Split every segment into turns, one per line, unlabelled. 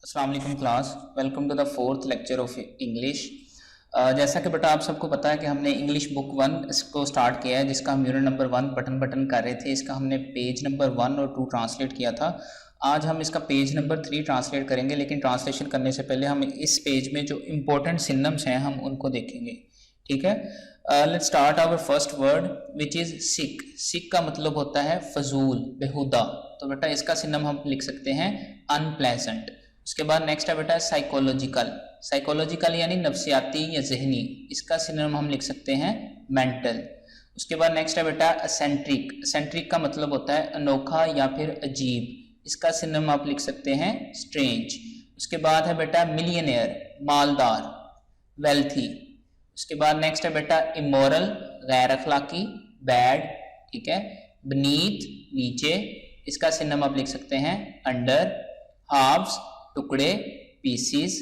अस्सलाम वालेकुम class, welcome to the fourth lecture of English. जैसा कि बेटा आप सबको पता है कि हमने इंग्लिश बुक 1 इसको स्टार्ट किया है, जिसका हम यूनिट नंबर 1 बटन कर रहे थे। इसका हमने पेज नंबर 1 और 2 ट्रांसलेट किया था। आज हम इसका पेज नंबर 3 ट्रांसलेट करेंगे, लेकिन ट्रांसलेशन करने से पहले हम इस पेज में जो इम्पोर्टेंट सिनम्स हैं हम उनको देखेंगे। ठीक है, let's start our first word which is sick. Sick का मतलब होता है फजूल, बेहुदा। तो बेटा इसका सिनम हम लिख सकते हैं अनप्लेजेंट। उसके बाद नेक्स्ट है बेटा साइकोलॉजिकल। साइकोलॉजिकल यानी नफ्सियाती या जहनी, इसका सिनोनिम हम लिख सकते हैं मेंटल। उसके बाद नेक्स्ट है बेटा असेंट्रिक। असेंट्रिक का मतलब होता है अनोखा या फिर अजीब, इसका सिनोनिम आप लिख सकते हैं स्ट्रेंज। उसके बाद है बेटा मिलियनेयर, मालदार, वेल्थी। उसके बाद नेक्स्ट है बेटा इमोरल, गैर अखलाकी, बैड। ठीक है, बनीथ, नीचे, इसका सिनोनिम आप लिख सकते हैं अंडर। हाफ्स, टुकड़े, पीसीस।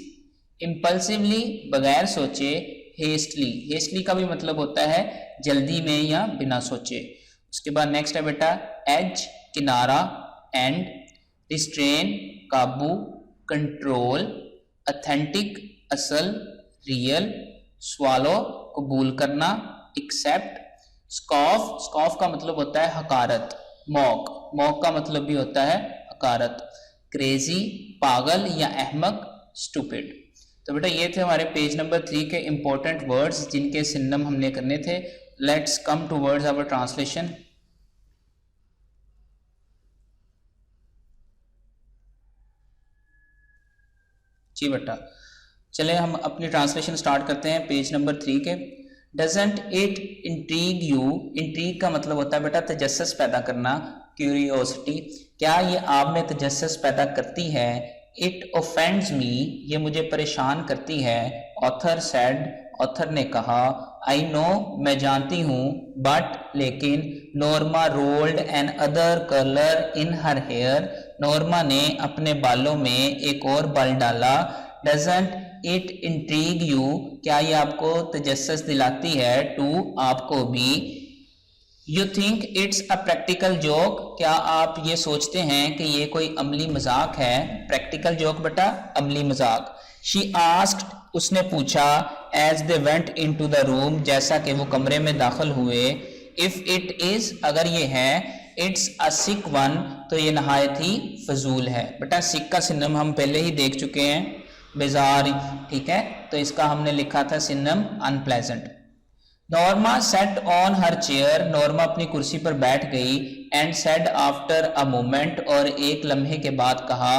इम्पल्सिवली, बगैर सोचे। हेस्टली, हेस्टली का भी मतलब होता है जल्दी में या बिना सोचे। उसके बाद नेक्स्ट है बेटा एज, किनारा, एंड। रिस्ट्रेन, काबू, कंट्रोल। अथेंटिक, असल, रियल। स्वालो, कबूल करना, एक्सेप्ट। स्कॉफ, स्कॉफ का मतलब होता है हकारत। मॉक, मॉक का मतलब भी होता है हकारत। क्रेजी, पागल या अहमक, स्टूपिड। तो बेटा ये थे हमारे पेज नंबर 3 के इंपॉर्टेंट वर्ड्स जिनके सिनोनिम हमने करने थे। Let's come towards our translation. जी बेटा, चले हम अपनी ट्रांसलेशन स्टार्ट करते हैं पेज नंबर 3 के। Doesn't it intrigue you. Intrigue का मतलब होता है बेटा तजस्सुस पैदा करना, क्यूरियोसिटी। क्या ये आप में तजस्सुस पैदा करती है? इट ऑफेंड्स मी, ये मुझे परेशान करती है। ऑथर सेड, ऑथर ने कहा। आई नो, मैं जानती हूँ। बट, लेकिन। Norma rolled another colour in her hair, Norma ने अपने बालों में एक और बाल डाला। डजंट इट इंट्रीग यू, क्या ये आपको तजस्सुस दिलाती है? टू, आपको भी। You think it's a practical joke, क्या आप ये सोचते हैं कि ये कोई अमली मजाक है? प्रैक्टिकल जोक बेटा अमली मजाक। शी आस्क्ड, उसने पूछा। As they went into the room, जैसा कि वो कमरे में दाखिल हुए। इफ इट इज, अगर ये है। इट्स अ सिक वन, तो ये नहायत ही फजूल है। बेटा सिक का सिनोनिम हम पहले ही देख चुके हैं, बेजार। ठीक है, तो इसका हमने लिखा था synonym unpleasant. Norma set on her chair, Norma अपनी कुर्सी पर बैठ गई। And said after a moment, और एक लम्हे के बाद कहा।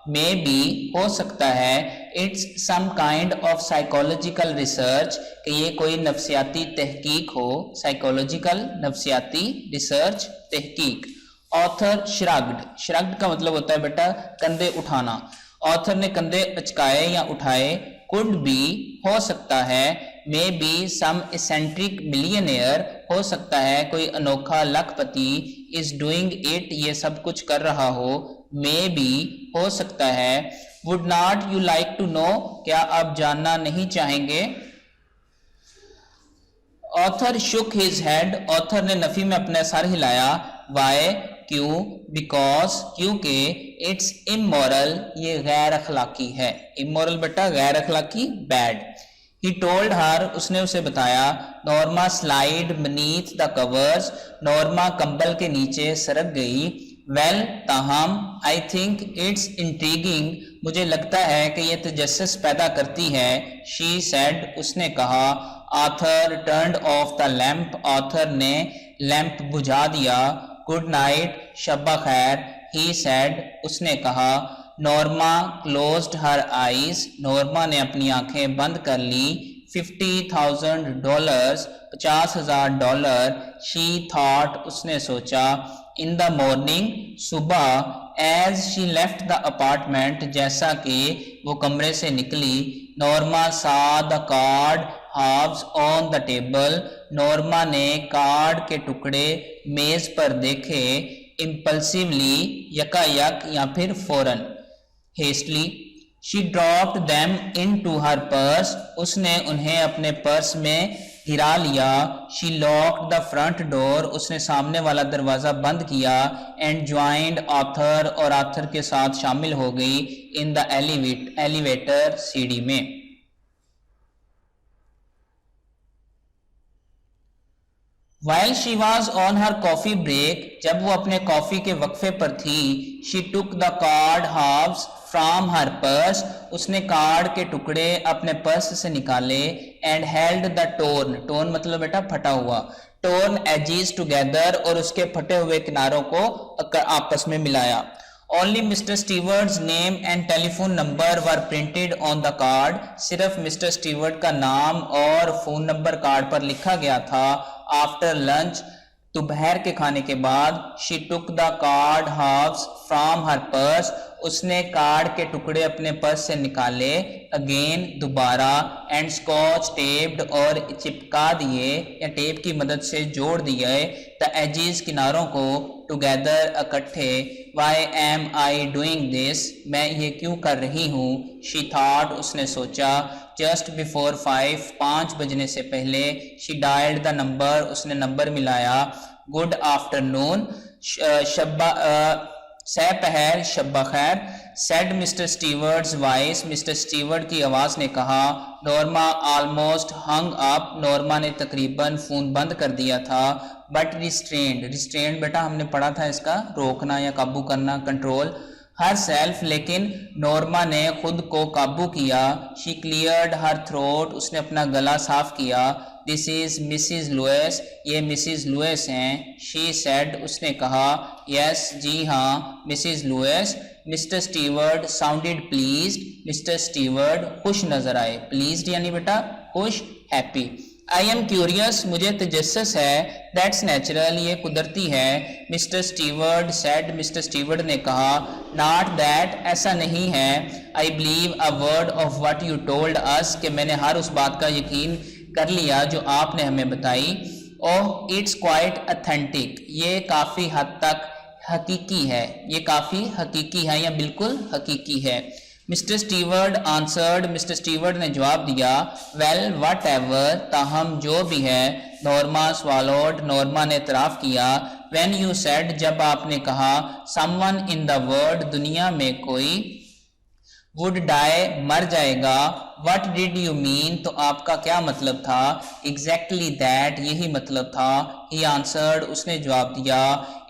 मे बी, हो सकता है। It's some kind of psychological research, कि ये कोई नफ्सियाती तहकीक हो। साइकोलॉजिकल, नफ्सियाती, रिसर्च, तहकीक। ऑथर श्रग्ड, श्रग्ड का मतलब होता है बेटा कंधे उठाना। ऑथर ने कंधे अचकाए या उठाए। कुड बी, हो सकता है। Maybe some eccentric millionaire, हो सकता है कोई अनोखा लखपति। इज डूइंग इट, ये सब कुछ कर रहा हो। मे बी, हो सकता है। Would not you like to know, क्या आप जानना नहीं चाहेंगे? Author shook his head, author ने नफी में अपना सर हिलाया। वाई, क्यों? बिकॉज, क्योंकि। इट्स इमोरल, ये गैर अखलाकी है। इमोरल बेटा गैर अखलाकी, बैड। He told her, उसने उसे बताया। Norma slide beneath the covers, Norma कंबल के नीचे सरक गई। वेल, ताहम। आई थिंक इट्स इंट्रीगिंग, मुझे लगता है कि यह तजस्सुस पैदा करती है। शी सेड, उसने कहा। Author turned off the lamp, author ने लैंप बुझा दिया। गुड नाइट, शब्बा खैर। ही सेड, उसने कहा। Norma closed her eyes, Norma ने अपनी आंखें बंद कर ली। $50,000, $50,000। शी थॉट, उसने सोचा। इन द मॉर्निंग, सुबह। As she left the apartment, जैसा कि वो कमरे से निकली। Norma saw the card halves on the table, Norma ने कार्ड के टुकड़े मेज पर देखे। इम्पल्सिवली, यकायक या फिर फौरन। Hastily, she dropped them into her purse, उसने उन्हें अपने पर्स में गिरा लिया। She locked the front door, उसने सामने वाला दरवाज़ा बंद किया। एंड ज्वाइंड ऑथर, और ऑथर के साथ शामिल हो गई। इन द एलिवेटर, सीढ़ी में। While she was on her coffee break, जब वो अपने कॉफी के वक्फे पर थी, she took the card halves from her purse, उसने कार्ड के टुकड़े अपने पर्स से निकाले। and held the torn मतलब बेटा फटा हुआ, torn edges together, और उसके फटे हुए किनारों को आपस में मिलाया। Only Mr. Stewart's name and telephone number were printed on the card, सिर्फ मिस्टर स्टीवर्ट का नाम और फोन नंबर कार्ड पर लिखा गया था। After lunch, दोपहर के खाने के बाद, she took the card halves from her purse, उसने कार्ड के टुकड़े अपने पर्स से निकाले। अगेन दोबारा, एंड स्कॉच टेप्ड, और चिपका दिए या टेप की मदद से जोड़ दिए। द एजेस किनारों को, टुगेदर इकट्ठे। Why am I doing this, मैं ये क्यों कर रही हूँ। शी थॉट, उसने सोचा। जस्ट बिफोर 5 बजने से पहले। शी डायल्ड द नंबर, उसने नंबर मिलाया। गुड आफ्टरनून, सहपहर, शब्बा खैर। Said mister Stewart's voice, mister Stewart की आवाज़ ने कहा। Norma almost hung up, Norma ने तकरीबन फ़ोन बंद कर दिया था। बट रिस्ट्रेंड बेटा हमने पढ़ा था इसका रोकना या काबू करना, कंट्रोल। हर सेल्फ, लेकिन नॉर्मा ने खुद को काबू किया। शी क्लियर्ड हर थ्रोट, उसने अपना गला साफ किया। दिस इज मिसिज लुइस, ये मिसिज लुइस हैं। शी सेड, उसने कहा। यस, जी हाँ, Mrs Lewis. Mr Stewart sounded pleased, Mr Stewart खुश नजर आए। प्लीज्ड यानी बेटा खुश, हैप्पी। आई एम क्यूरियस, मुझे तजस्सुस है। दैट्स नेचुरल, ये कुदरती है। Mister Stewart said, mister Stewart ने कहा। नॉट दैट, ऐसा नहीं है। I believe a word of what you told us, कि मैंने हर उस बात का यकीन कर लिया जो आपने हमें बताई। ओह इट्स क्वाइट ऑथेंटिक, ये काफ़ी हद तक हकीकी है। ये काफ़ी हकीकी है या बिल्कुल हकीकी है। Mister Stewart answered, mister Stewart ने जवाब दिया। वेल वट एवर, ताहम जो भी है। नॉर्मा स्वालोड, नॉर्मा ने इतराफ़ किया। व्हेन यू सेड, जब आपने कहा। समवन इन द वर्ल्ड, दुनिया में कोई। वुड डाई, मर जाएगा। वट डिड यू मीन, तो आपका क्या मतलब था। एग्जैक्टली दैट, यही मतलब था। ही आंसर्ड, उसने जवाब दिया।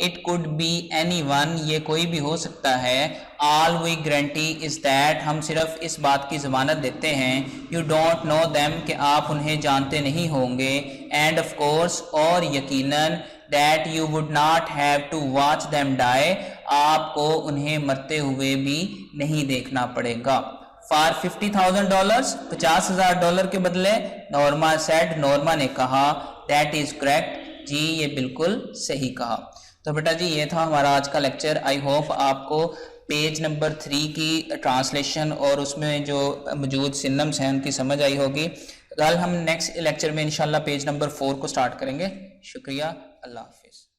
It could be anyone, ये कोई भी हो सकता है। All we guarantee is that, हम सिर्फ इस बात की जमानत देते हैं। यू डोंट नो देम, कि आप उन्हें जानते नहीं होंगे। एंड ऑफ कोर्स, और यकीनन। That you would not have to watch them die, आपको उन्हें मरते हुए भी नहीं देखना पड़ेगा। फॉर $50,000, $50,000 के बदले। नॉर्मा सेड, नॉर्मा ने कहा। दैट इज करेक्ट, जी ये बिल्कुल सही कहा। तो बेटा जी ये था हमारा आज का लेक्चर। आई होप आपको पेज नंबर 3 की ट्रांसलेशन और उसमें जो मौजूद सिनम्स हैं उनकी समझ आई होगी। कल हम नेक्स्ट लेक्चर में इंशाल्लाह पेज नंबर 4 को स्टार्ट करेंगे। शुक्रिया, अल्लाह हाफिज़।